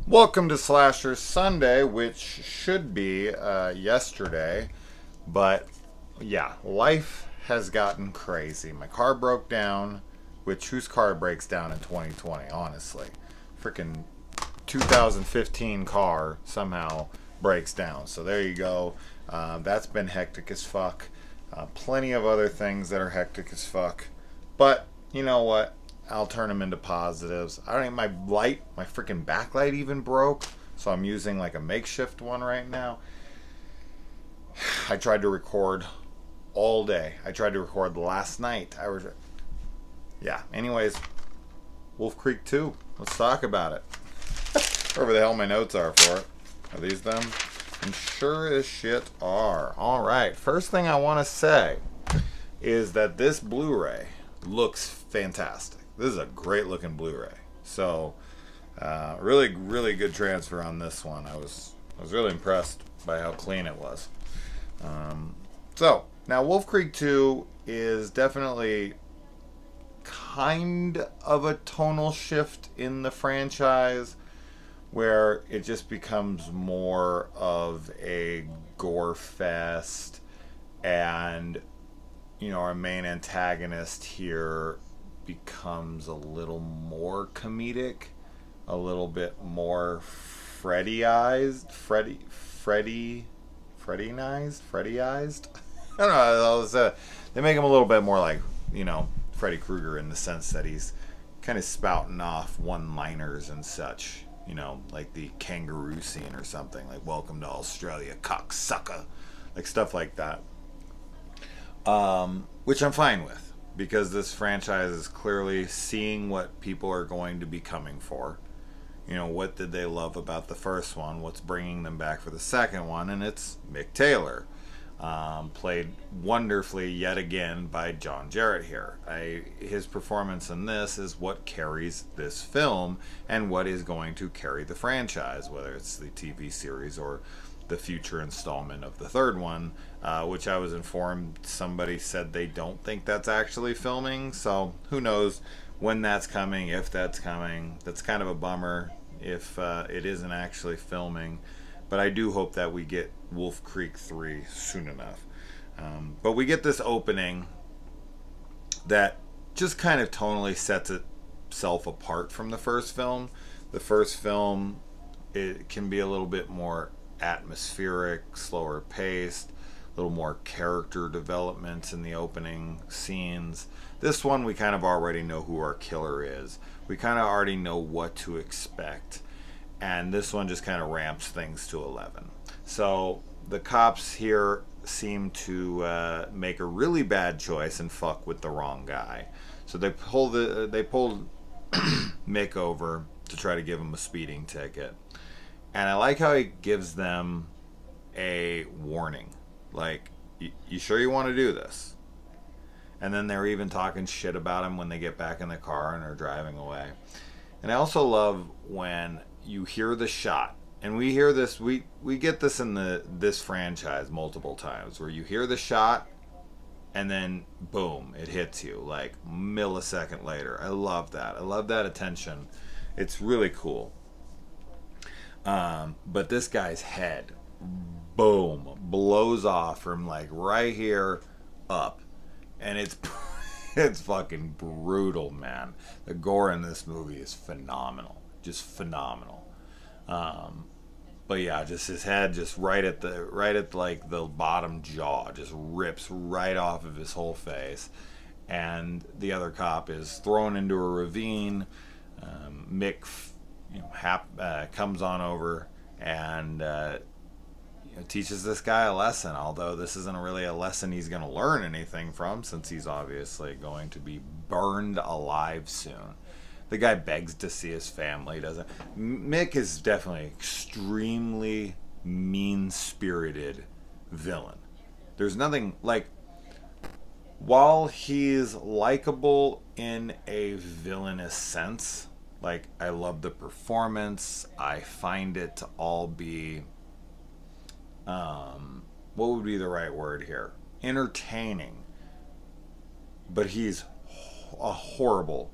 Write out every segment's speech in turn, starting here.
Welcome to Slasher Sunday, which should be yesterday, but yeah, life has gotten crazy. My car broke down, which whose car breaks down in 2020, honestly? Freaking 2015 car somehow breaks down. So there you go. That's been hectic as fuck. Plenty of other things that are hectic as fuck. But you know what? I'll turn them into positives. I don't think my light, my freaking backlight even broke. So I'm using like a makeshift one right now. I tried to record all day. I tried to record last night. Yeah. Anyways, Wolf Creek 2. Let's talk about it. Wherever the hell my notes are for it. Are these them? And sure as shit are. Alright. First thing I want to say is that this Blu-ray looks fantastic. This is a great looking Blu-ray. So, really good transfer on this one. I was really impressed by how clean it was. So, now Wolf Creek 2 is definitely kind of a tonal shift in the franchise where it just becomes more of a gore fest, and you know, our main antagonist here becomes a little more comedic, a little bit more Freddy-ized. I don't know. They make him a little bit more like, you know, Freddy Krueger in the sense that he's kind of spouting off one-liners and such. You know, like the kangaroo scene or something, like "Welcome to Australia, cocksucker," like stuff like that. Which I'm fine with. Because this franchise is clearly seeing what people are going to be coming for. You know, what did they love about the first one? What's bringing them back for the second one? And it's Mick Taylor. Played wonderfully yet again by John Jarrett here. His performance in this is what carries this film and what is going to carry the franchise, whether it's the TV series or the future installment of the third one, which I was informed somebody said they don't think that's actually filming, so who knows when that's coming, if that's coming. That's kind of a bummer if it isn't actually filming, but I do hope that we get Wolf Creek 3 soon enough. But we get this opening that just kind of tonally sets itself apart from the first film. The first film, it can be a little bit more atmospheric, slower paced, a little more character development in the opening scenes. This one, we kind of already know who our killer is. We kind of already know what to expect. And this one just kind of ramps things to 11. So the cops here seem to make a really bad choice and fuck with the wrong guy. So they pulled Mick over to try to give him a speeding ticket. And I like how he gives them a warning. Like, you sure you want to do this? And then they're even talking shit about him when they get back in the car and are driving away. And I also love when you hear the shot. And we hear this, we get this in this franchise multiple times, where you hear the shot and then boom, it hits you like millisecond later. I love that. I love that attention. It's really cool. But this guy's head, boom, blows off from like right here up, and it's fucking brutal, man. The gore in this movie is phenomenal, just phenomenal. But yeah, just his head, just right at like the bottom jaw, just rips right off of his whole face, and the other cop is thrown into a ravine. Mick comes on over and teaches this guy a lesson, although this isn't really a lesson he's going to learn anything from, since he's obviously going to be burned alive soon. The guy begs to see his family, doesn't. Mick is definitely extremely mean-spirited villain. There's nothing like, while he's likable in a villainous sense, like, I love the performance. I find it to all be, what would be the right word here? Entertaining. But he's a horrible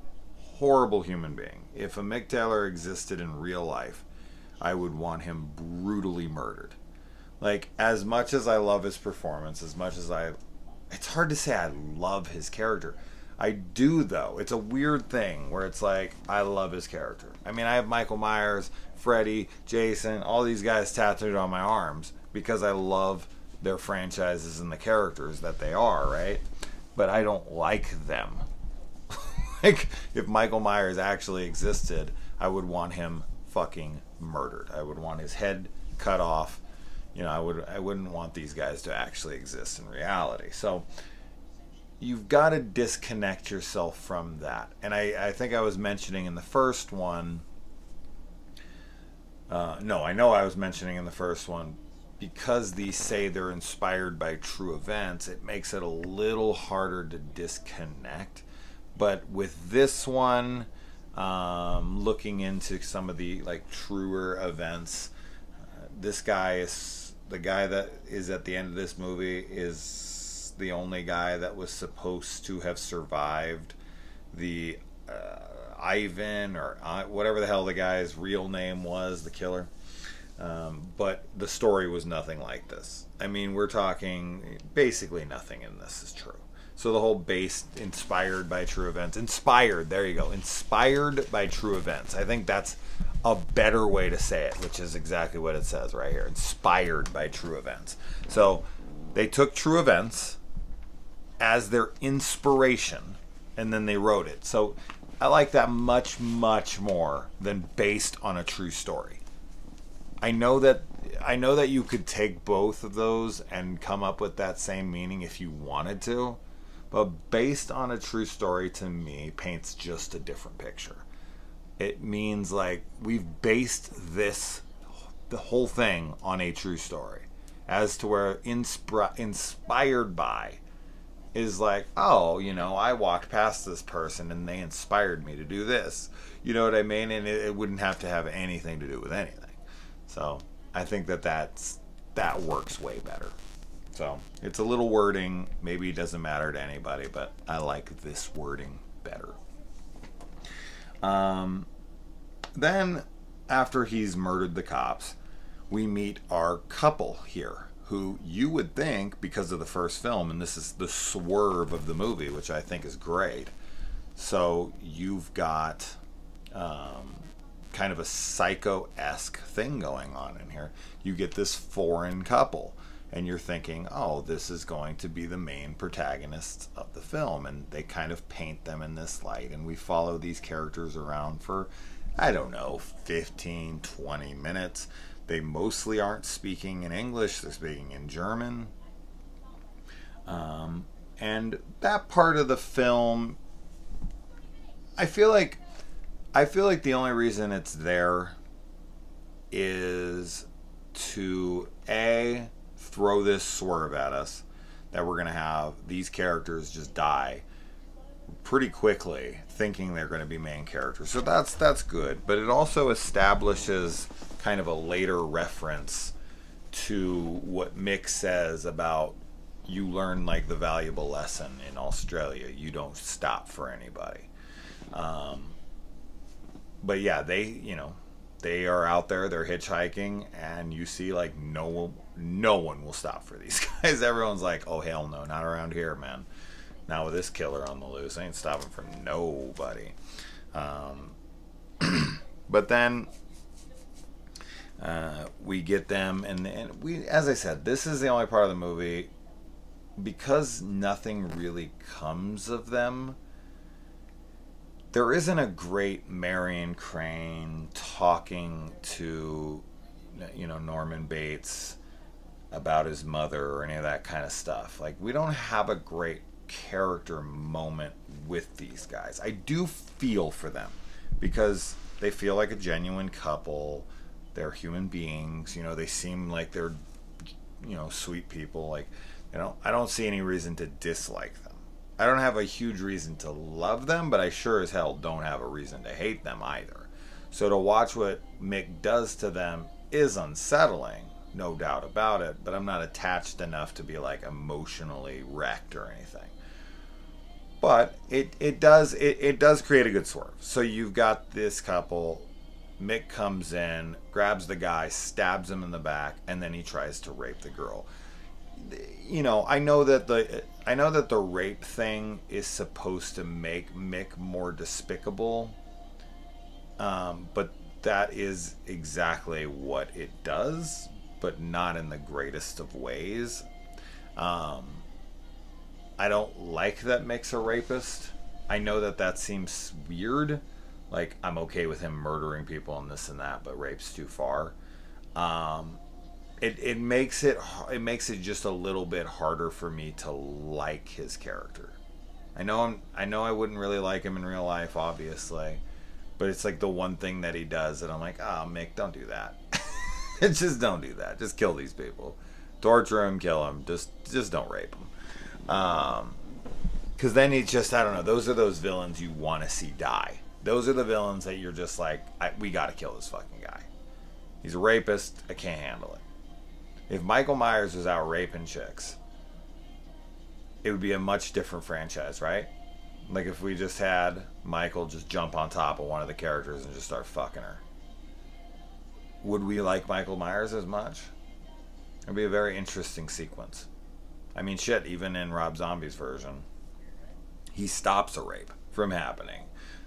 human being. If a Mick Taylor existed in real life, I would want him brutally murdered. Like, as much as I love his performance, as much as it's hard to say I love his character. I do, though. It's a weird thing where it's like, I love his character. I mean, I have Michael Myers, Freddy, Jason, all these guys tattooed on my arms because I love their franchises and the characters that they are, right? But I don't like them. Like, if Michael Myers actually existed, I would want him fucking murdered. I would want his head cut off. You know, I wouldn't want these guys to actually exist in reality. So you've got to disconnect yourself from that. And I think I was mentioning in the first one, no, I know I was mentioning in the first one, because these say they're inspired by true events, it makes it a little harder to disconnect. But with this one, looking into some of the like truer events, this guy is the guy that is at the end of this movie is the only guy that was supposed to have survived the Ivan or whatever the hell the guy's real name was, the killer. But the story was nothing like this. I mean, we're talking basically nothing in this is true. So the whole inspired by true events. Inspired, there you go. Inspired by true events. I think that's a better way to say it, which is exactly what it says right here. Inspired by true events. So they took true events as their inspiration, and then they wrote it. So I like that much, much more than based on a true story. I know that you could take both of those and come up with that same meaning if you wanted to, but based on a true story to me paints just a different picture. It means like we've based the whole thing on a true story, as to where inspired by is like, oh, you know, I walked past this person and they inspired me to do this. You know what I mean? And it wouldn't have to have anything to do with anything. So I think that works way better. So it's a little wording. Maybe it doesn't matter to anybody, but I like this wording better. Then after he's murdered the cops, we meet our couple here, who you would think, because of the first film, and this is the swerve of the movie, which I think is great. So you've got kind of a psycho-esque thing going on in here. You get this foreign couple, and you're thinking, oh, this is going to be the main protagonists of the film, and they kind of paint them in this light, and we follow these characters around for, I don't know, 15, 20 minutes. They mostly aren't speaking in English, they're speaking in German. And that part of the film, I feel like the only reason it's there is to throw this swerve at us that we're going to have these characters just die pretty quickly, thinking they're going to be main characters. So that's good, but it also establishes kind of a later reference to what Mick says about you learn like the valuable lesson in Australia. You don't stop for anybody. But yeah, they are out there, they're hitchhiking, and you see like no one will stop for these guys. Everyone's like, oh hell no, not around here, man. Not with this killer on the loose. I ain't stopping for nobody. But then we get them, and we, as I said, this is the only part of the movie, because nothing really comes of them. There isn't a great Marion Crane talking to, Norman Bates about his mother or any of that kind of stuff. Like, we don't have a great character moment with these guys. I do feel for them because they feel like a genuine couple. They're human beings. They seem like they're, sweet people. Like, I don't see any reason to dislike them. I don't have a huge reason to love them, but I sure as hell don't have a reason to hate them either. So to watch what Mick does to them is unsettling, no doubt about it, but I'm not attached enough to be like emotionally wrecked or anything. But it does create a good swerve. So you've got this couple, Mick comes in, grabs the guy, stabs him in the back, and then he tries to rape the girl. You know, I know that the rape thing is supposed to make Mick more despicable, but that is exactly what it does, but not in the greatest of ways. I don't like that Mick's a rapist. I know that seems weird. Like, I'm okay with him murdering people and this and that, but rape's too far. It makes it just a little bit harder for me to like his character. I know I wouldn't really like him in real life, obviously, but it's like the one thing that he does that I'm like, oh, Mick, don't do that. Just don't do that. Just kill these people, torture him, kill him. Just don't rape him. Because then he's just, I don't know. Those are those villains you want to see die. Those are the villains that you're just like, we got to kill this fucking guy. He's a rapist. I can't handle it. If Michael Myers was out raping chicks, it would be a much different franchise, right? Like if we just had Michael just jump on top of one of the characters and just start fucking her. Would we like Michael Myers as much? It'd be a very interesting sequence. I mean, shit, even in Rob Zombie's version, he stops a rape from happening.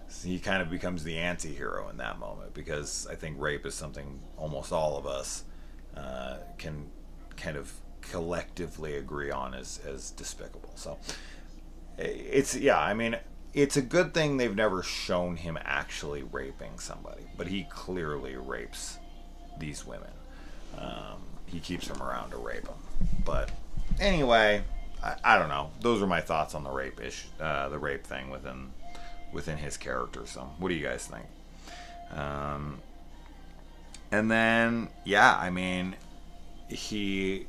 So he kind of becomes the anti-hero in that moment, because I think rape is something almost all of us can kind of collectively agree on as despicable. So it's, yeah, I mean, it's a good thing they've never shown him actually raping somebody, but he clearly rapes these women. He keeps them around to rape them. But anyway, I don't know. Those are my thoughts on the rape thing within his character. So what do you guys think? And then, yeah, I mean, he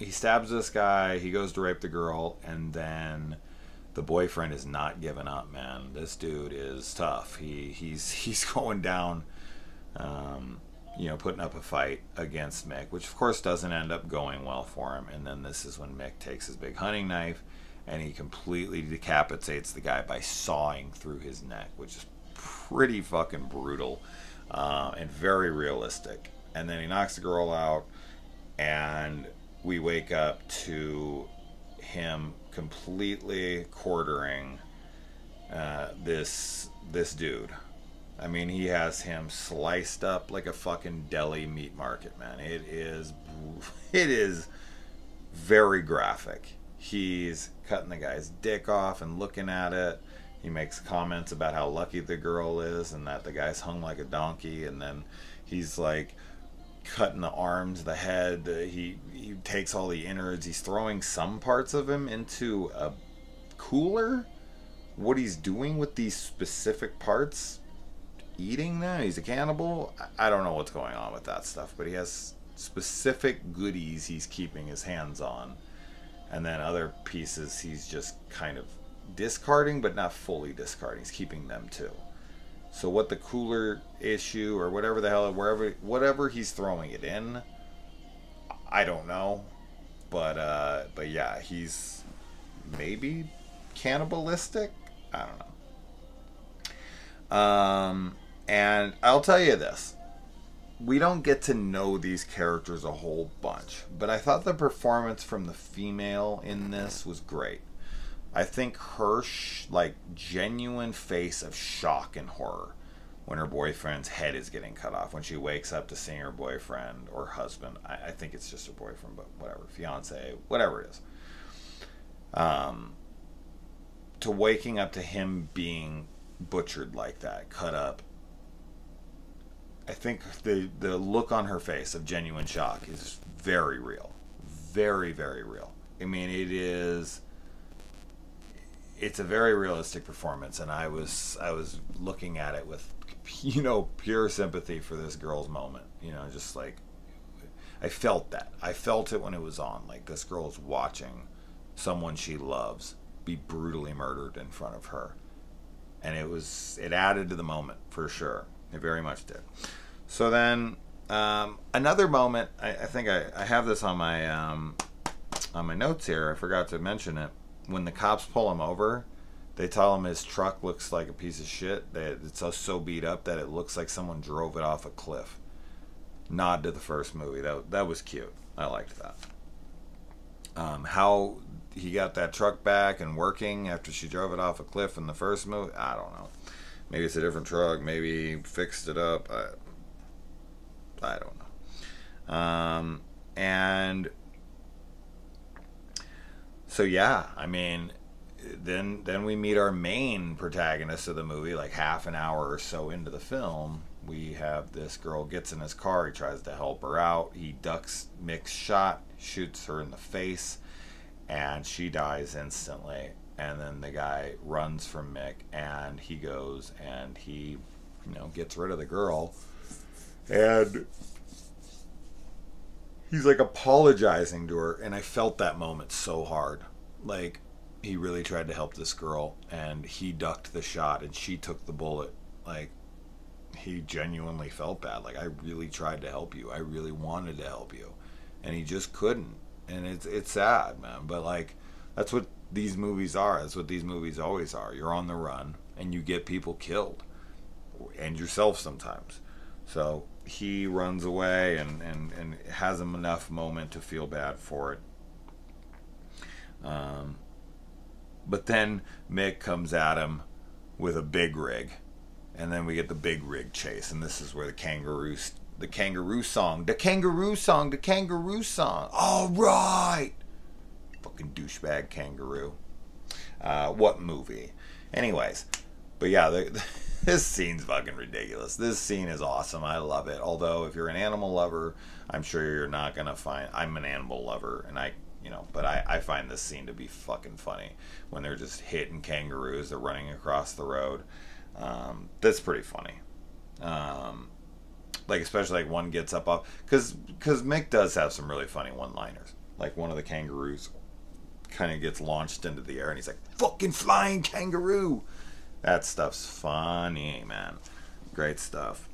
stabs this guy, he goes to rape the girl, and then the boyfriend is not giving up, man. This dude is tough. He's going down, putting up a fight against Mick, which of course doesn't end up going well for him. And then this is when Mick takes his big hunting knife and he completely decapitates the guy by sawing through his neck, which is pretty fucking brutal and very realistic. And then he knocks the girl out, and we wake up to him completely quartering this dude. I mean, he has him sliced up like a fucking deli meat market, man. It is very graphic. He's cutting the guy's dick off and looking at it. He makes comments about how lucky the girl is and that the guy's hung like a donkey. And then he's like cutting the arms, the head. He takes all the innards. He's throwing some parts of him into a cooler. What he's doing with these specific parts, eating them. He's a cannibal. I don't know what's going on with that stuff, but he has specific goodies he's keeping his hands on. And then other pieces he's just kind of discarding, but not fully discarding. He's keeping them too. So what the cooler issue or whatever the hell, whatever he's throwing it in, I don't know. But yeah, he's maybe cannibalistic. I don't know. And I'll tell you this. We don't get to know these characters a whole bunch, but I thought the performance from the female in this was great. I think her genuine face of shock and horror when her boyfriend's head is getting cut off, when she wakes up to seeing her boyfriend or husband, I think it's just her boyfriend, but whatever, fiance, whatever it is, to waking up to him being butchered like that, cut up. I think the look on her face of genuine shock is very real. Very, very real. I mean, it's a very realistic performance, and I was looking at it with, pure sympathy for this girl's moment. Just like, I felt that. I felt it when it was on. Like, this girl's watching someone she loves be brutally murdered in front of her. And it added to the moment, for sure. It very much did. So then, another moment, I think I have this on my notes here. I forgot to mention it. When the cops pull him over, They tell him his truck looks like a piece of shit. It's so beat up that it looks like someone drove it off a cliff. Nod to the first movie. That was cute. I liked that. How he got that truck back and working after she drove it off a cliff in the first movie, I don't know. Maybe it's a different truck. Maybe he fixed it up. I don't know. And so yeah, I mean, then we meet our main protagonist of the movie, like half an hour or so into the film. We have this girl gets in his car. He tries to help her out. He ducks Mick's shot, shoots her in the face, and she dies instantly. And then the guy runs from Mick, and he goes and he, gets rid of the girl. And he's like apologizing to her, and I felt that moment so hard. Like, he really tried to help this girl, and he ducked the shot, and she took the bullet. Like, he genuinely felt bad. Like, I really tried to help you. I really wanted to help you, and he just couldn't. And it's sad, man. But like, that's what these movies are. That's what these movies always are. You're on the run, and you get people killed, and yourself sometimes. So he runs away and has enough moment to feel bad for it. But then Mick comes at him with a big rig, and then we get the big rig chase, and this is where the kangaroo song. All right, fucking douchebag kangaroo. What movie? Anyways, but yeah, this scene's fucking ridiculous. This scene is awesome. I love it. Although if you're an animal lover, I'm sure you're not gonna find. I'm an animal lover, and but I find this scene to be fucking funny when they're just hitting kangaroos. They're running across the road. That's pretty funny. Like, especially like one gets up off, because Mick does have some really funny one-liners. Like, one of the kangaroos kind of gets launched into the air, and he's like, "Fucking flying kangaroo." That stuff's funny, man. Great stuff.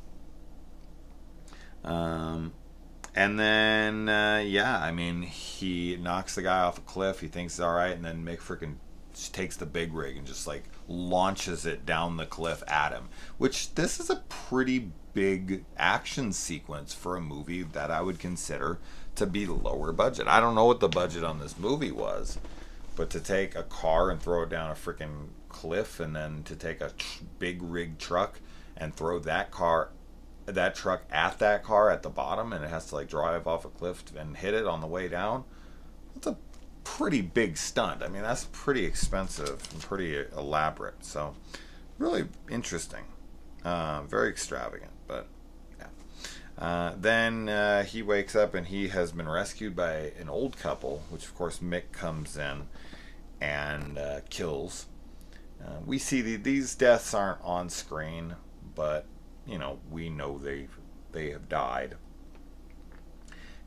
And then, I mean, he knocks the guy off a cliff. He thinks it's all right, and then Mick freaking takes the big rig and just like launches it down the cliff at him. Which, this is a pretty big action sequence for a movie that I would consider to be lower budget. I don't know what the budget on this movie was, but to take a car and throw it down a freaking cliff, and then to take a big rig truck and throw that truck at that car at the bottom, and it has to like drive off a cliff and hit it on the way down. That's a pretty big stunt. I mean, that's pretty expensive and pretty elaborate. So really interesting. Very extravagant, but yeah. Then he wakes up and he has been rescued by an old couple, which of course Mick comes in and kills. We see these deaths aren't on screen, but we know they have died.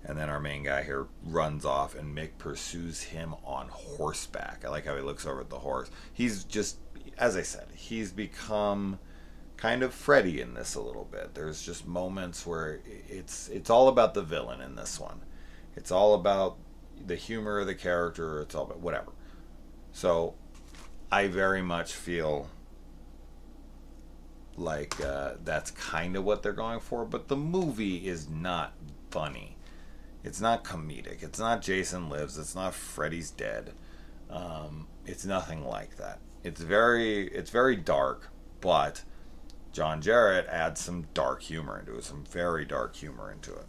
And then our main guy here runs off, and Mick pursues him on horseback. I like how he looks over at the horse. He's just, as I said, he's become kind of Freddy in this a little bit. There's just moments where it's all about the villain in this one. It's all about the humor of the character. It's all about whatever. So I very much feel like that's kind of what they're going for, but the movie is not funny. It's not comedic. It's not Jason Lives. It's not Freddy's Dead. It's nothing like that. It's very dark, but John Jarratt adds some dark humor into it, some very dark humor into it.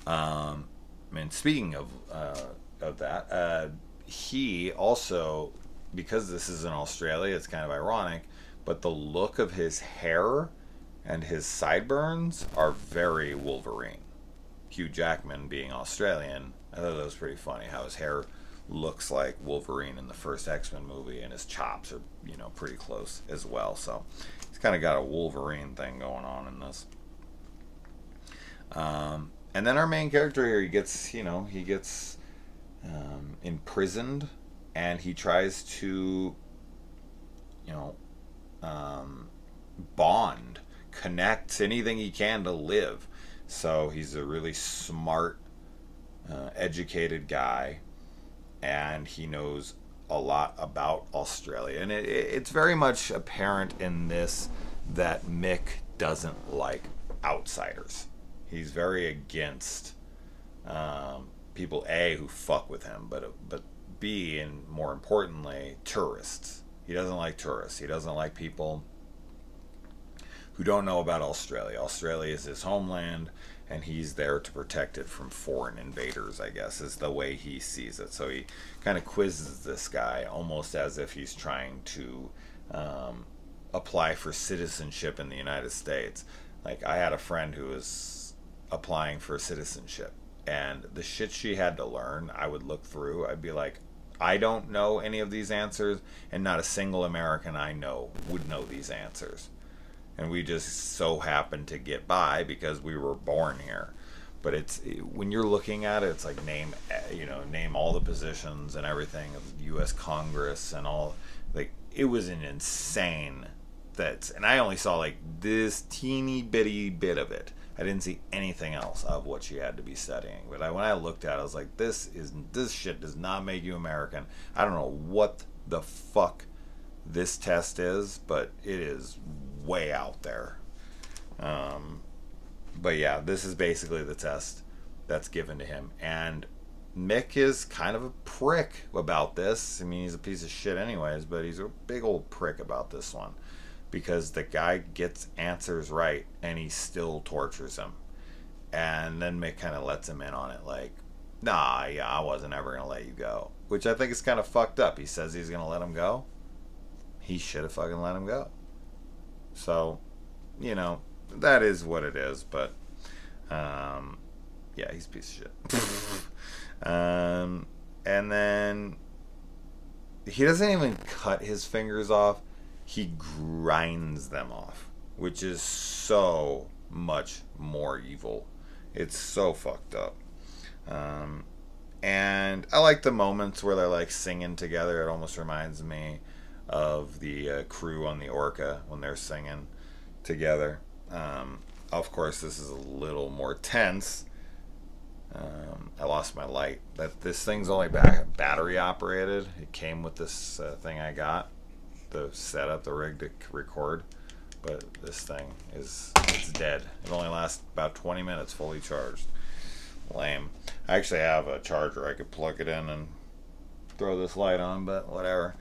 I mean, speaking of that, he also, because this is in Australia, it's kind of ironic, but the look of his hair and his sideburns are very Wolverine. Hugh Jackman being Australian, I thought that was pretty funny how his hair looks like Wolverine in the first X-Men movie, and his chops are, pretty close as well. So he's kind of got a Wolverine thing going on in this. And then our main character here, he gets imprisoned, and he tries to, bond, connect, anything he can to live. So he's a really smart, educated guy, and he knows a lot about Australia. And it's very much apparent in this that Mick doesn't like outsiders. He's very against people, A, who fuck with him, but B, and more importantly, tourists. He doesn't like tourists. He doesn't like people who don't know about Australia. Australia is his homeland, and he's there to protect it from foreign invaders, I guess, is the way he sees it. So he kind of quizzes this guy almost as if he's trying to apply for citizenship in the United States. Like, I had a friend who was applying for citizenship, and the shit she had to learn, I would look through. I'd be like, I don't know any of these answers, and not a single American I know would know these answers. And we just so happened to get by because we were born here. But it's, when you're looking at it, it's like name all the positions and everything of U.S. Congress and all. Like, it was an insane and I only saw like this teeny bitty bit of it. I didn't see anything else of what she had to be studying. But when I looked at it, I was like, this shit does not make you American. I don't know what the fuck this test is, but it is way out there. But yeah, this is basically the test that's given to him. And Mick is kind of a prick about this. I mean, he's a piece of shit anyways, but he's a big old prick about this one. Because the guy gets answers right, and he still tortures him. And then Mick kind of lets him in on it, like, nah, yeah, I wasn't ever going to let you go. Which I think is kind of fucked up. He says he's going to let him go. He should have fucking let him go. So, that is what it is. But, yeah, he's a piece of shit. And then he doesn't even cut his fingers off. He grinds them off, which is so much more evil. It's so fucked up. And I like the moments where they're like singing together. It almost reminds me of the crew on the Orca when they're singing together. Of course, this is a little more tense. I lost my light. This thing's only battery operated. It came with this thing I got. The setup, the rig to record, but this thing it's dead. It only lasts about 20 minutes fully charged. Lame. I actually have a charger. I could plug it in and throw this light on, but whatever.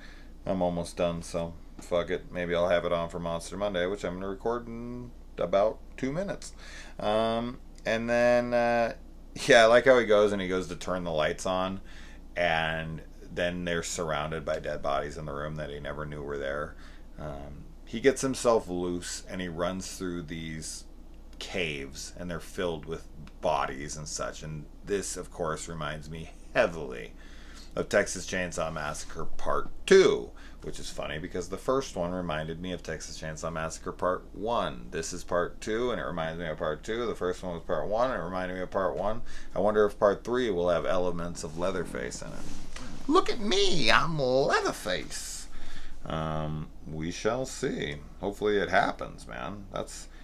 I'm almost done, so fuck it. Maybe I'll have it on for Monster Monday, which I'm going to record in about 2 minutes. And then, yeah, I like how he goes to turn the lights on, and then they're surrounded by dead bodies in the room that he never knew were there. He gets himself loose, and he runs through these caves, and they're filled with bodies and such. And this, of course, reminds me heavily of Texas Chainsaw Massacre Part 2, which is funny because the first one reminded me of Texas Chainsaw Massacre Part 1. This is Part 2, and it reminds me of Part 2. The first one was Part 1, and it reminded me of Part 1. I wonder if Part 3 will have elements of Leatherface in it. Look at me, I'm Leatherface. We shall see. Hopefully it happens, man.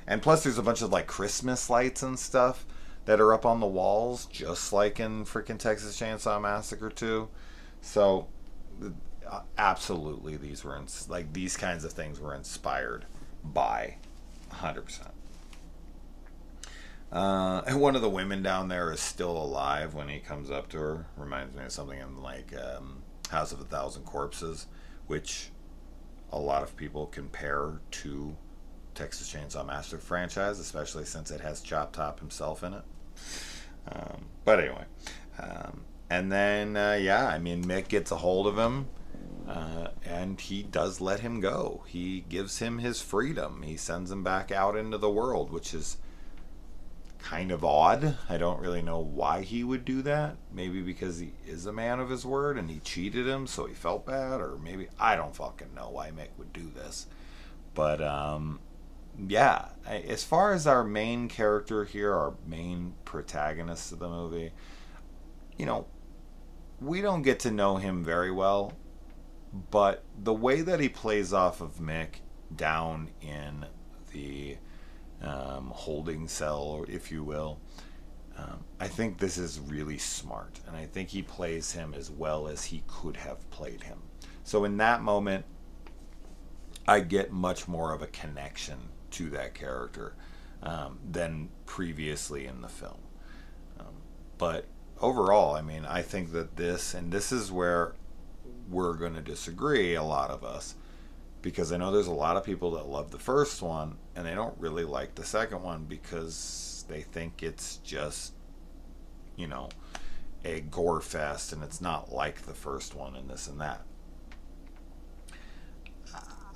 And plus there's a bunch of like Christmas lights and stuff that are up on the walls, just like in freaking Texas Chainsaw Massacre 2. So absolutely, these kinds of things were inspired by 100%. And one of the women down there is still alive when he comes up to her. Reminds me of something in like House of a Thousand Corpses, which a lot of people compare to Texas Chainsaw Massacre franchise, especially since it has Chop Top himself in it. But anyway, and then yeah, I mean, Mick gets a hold of him, and he does let him go. He gives him his freedom. He sends him back out into the world, which is kind of odd. I don't really know why he would do that. Maybe because he is a man of his word and he cheated him, so he felt bad, or maybe I don't fucking know why Mick would do this. But yeah, as far as our main character here, our main protagonist of the movie, we don't get to know him very well, but the way that he plays off of Mick down in the holding cell, if you will, I think this is really smart, and I think he plays him as well as he could have played him. So in that moment, I get much more of a connection to that character than previously in the film. But overall, I mean, I think that this is where we're going to disagree, a lot of us, because I know there's a lot of people that love the first one and they don't really like the second one because they think it's just, you know, a gore fest and it's not like the first one and this and that.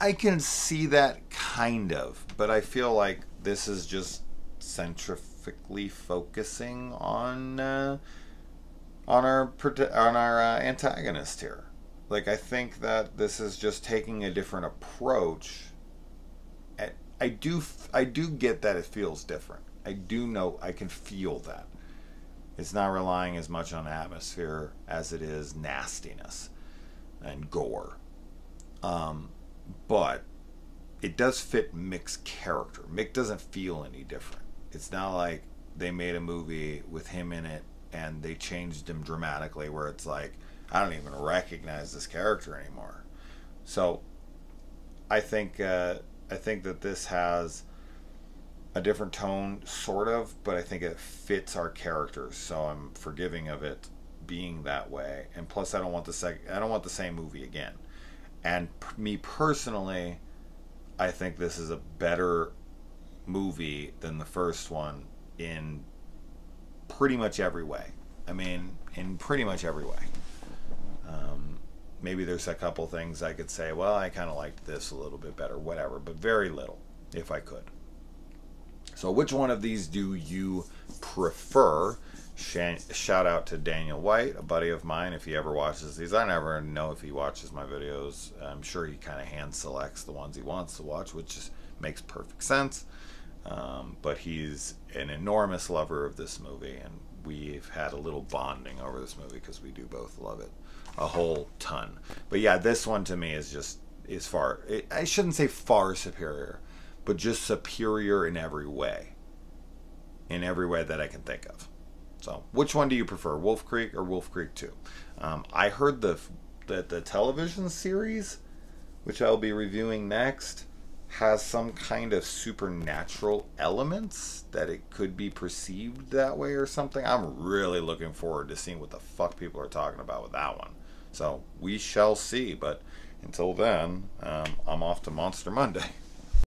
I can see that kind of, but I feel like this is just centrifugally focusing on our antagonist here. Like, I think that this is just taking a different approach. I do get that it feels different. I do know, I can feel that it's not relying as much on atmosphere as it is nastiness and gore. But it does fit Mick's character. Mick doesn't feel any different. It's not like they made a movie with him in it and they changed him dramatically where it's like, I don't even recognize this character anymore. So I think that this has a different tone, sort of, but I think it fits our characters, so I'm forgiving of it being that way. And plus, I don't want the same movie again. And me personally, I think this is a better movie than the first one in pretty much every way. I mean, in pretty much every way. Maybe there's a couple things I could say, well, I kind of liked this a little bit better, whatever, but very little, if I could. So which one of these do you prefer? Shout out to Daniel White, a buddy of mine, if he ever watches these. I never know if he watches my videos. I'm sure he kind of hand selects the ones he wants to watch, which just makes perfect sense. But he's an enormous lover of this movie, and we've had a little bonding over this movie because we do both love it a whole ton. But yeah, this one to me is far, I shouldn't say far superior, but just superior in every way that I can think of. So which one do you prefer, Wolf Creek or Wolf Creek 2? I heard that the television series, which I'll be reviewing next, has some kind of supernatural elements, that it could be perceived that way or something. I'm really looking forward to seeing what the fuck people are talking about with that one. So we shall see, but until then, I'm off to Monster Monday.